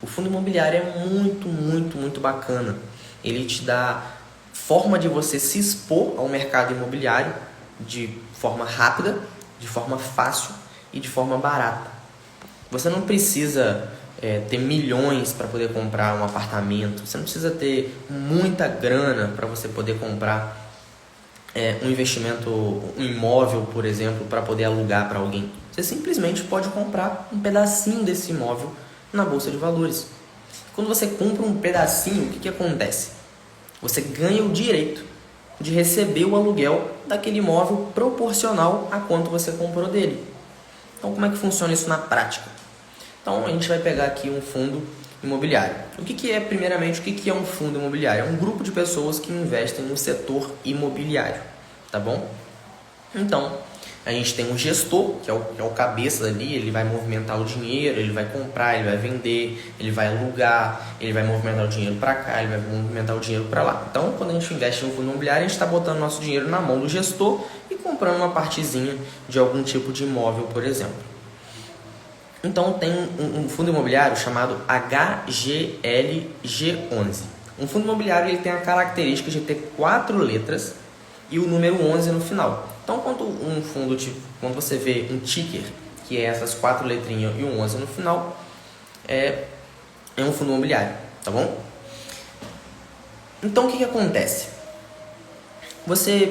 O fundo imobiliário é muito bacana. Ele te dá forma de você se expor ao mercado imobiliário de forma rápida, de forma fácil e de forma barata. Você não precisa ter milhões para poder comprar um apartamento. Você não precisa ter muita grana para você poder comprar um investimento, um imóvel, por exemplo, para poder alugar para alguém. Você simplesmente pode comprar um pedacinho desse imóvel na Bolsa de Valores. Quando você compra um pedacinho, o que acontece? Você ganha o direito de receber o aluguel daquele imóvel proporcional a quanto você comprou dele. Então, como é que funciona isso na prática? Então, a gente vai pegar aqui um fundo imobiliário. Primeiramente, o que é um fundo imobiliário? É um grupo de pessoas que investem no setor imobiliário, tá bom? Então, a gente tem um gestor, que é o cabeça ali, ele vai movimentar o dinheiro, ele vai comprar, ele vai vender, ele vai alugar, ele vai movimentar o dinheiro para cá, ele vai movimentar o dinheiro para lá. Então, quando a gente investe em um fundo imobiliário, a gente está botando nosso dinheiro na mão do gestor e comprando uma partezinha de algum tipo de imóvel, por exemplo. Então, tem um fundo imobiliário chamado HGLG11. Um fundo imobiliário ele tem a característica de ter 4 letras e o número 11 no final. Então, quando você vê um ticker, que é essas 4 letrinhas e um 11 no final, é um fundo imobiliário, tá bom? Então, o que acontece? Você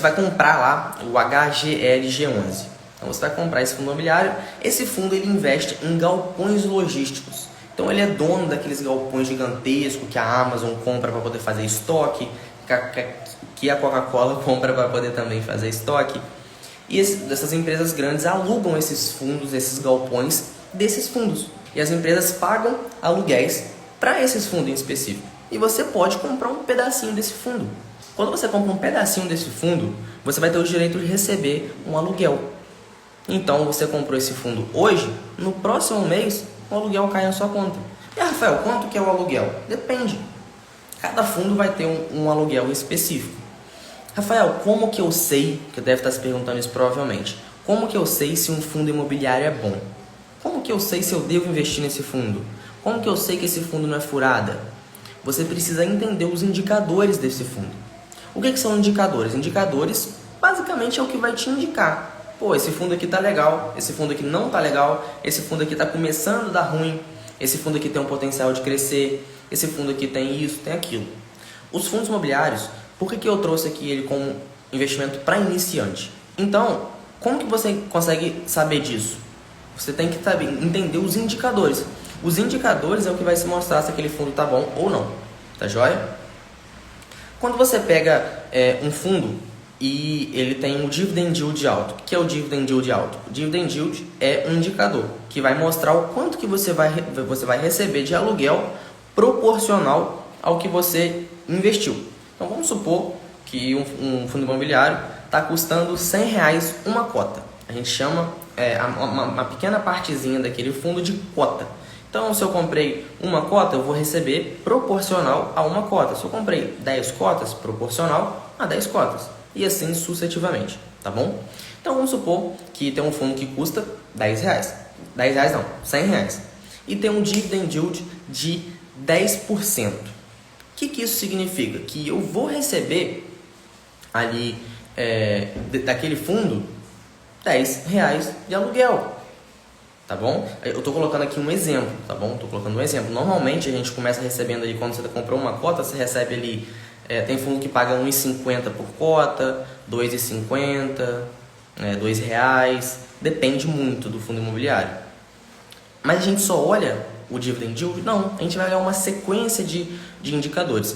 vai comprar lá o HGLG11. Então, você vai comprar esse fundo imobiliário. Esse fundo ele investe em galpões logísticos. Então, ele é dono daqueles galpões gigantescos que a Amazon compra para poder fazer estoque, que a Coca-Cola compra para poder também fazer estoque. E essas empresas grandes alugam esses fundos, esses galpões desses fundos. E as empresas pagam aluguéis para esses fundos em específico. E você pode comprar um pedacinho desse fundo. Quando você compra um pedacinho desse fundo, você vai ter o direito de receber um aluguel. Então, você comprou esse fundo hoje, no próximo mês, o aluguel cai na sua conta. E, Rafael, quanto que é o aluguel? Depende. Cada fundo vai ter um aluguel específico. Rafael, como que eu sei, que deve estar se perguntando isso provavelmente, como que eu sei se um fundo imobiliário é bom? Como que eu sei se eu devo investir nesse fundo? Como que eu sei que esse fundo não é furada? Você precisa entender os indicadores desse fundo. O que são indicadores? Indicadores, basicamente, é o que vai te indicar. Pô, esse fundo aqui tá legal, esse fundo aqui não tá legal, esse fundo aqui tá começando a dar ruim, esse fundo aqui tem um potencial de crescer, esse fundo aqui tem isso, tem aquilo. Os fundos imobiliários, por que eu trouxe aqui ele como investimento para iniciante? Então, como que você consegue saber disso? Você tem que entender os indicadores. Os indicadores é o que vai se mostrar se aquele fundo tá bom ou não, tá joia? Quando você pega um fundo e ele tem um dividend yield alto. O que é o dividend yield alto? O dividend yield é um indicador que vai mostrar o quanto que você vai receber de aluguel proporcional ao que você investiu. Então vamos supor que um fundo imobiliário está custando R$100 uma cota. A gente chama uma pequena partezinha daquele fundo de cota. Então, se eu comprei uma cota, eu vou receber proporcional a uma cota. Se eu comprei 10 cotas, proporcional a 10 cotas. E assim sucessivamente, tá bom? Então, vamos supor que tem um fundo que custa R$10. R$10 não, R$100. E tem um dividend yield de 10%. O que isso significa? Que eu vou receber ali daquele fundo R$10 de aluguel. Tá bom? Eu estou colocando aqui um exemplo, tá bom? Estou colocando um exemplo. Normalmente a gente começa recebendo ali, quando você comprou uma cota, você recebe ali, tem fundo que paga R$1,50 por cota, R$2,50, R$2, depende muito do fundo imobiliário. Mas a gente só olha o dividend yield? Não, a gente vai olhar uma sequência de indicadores.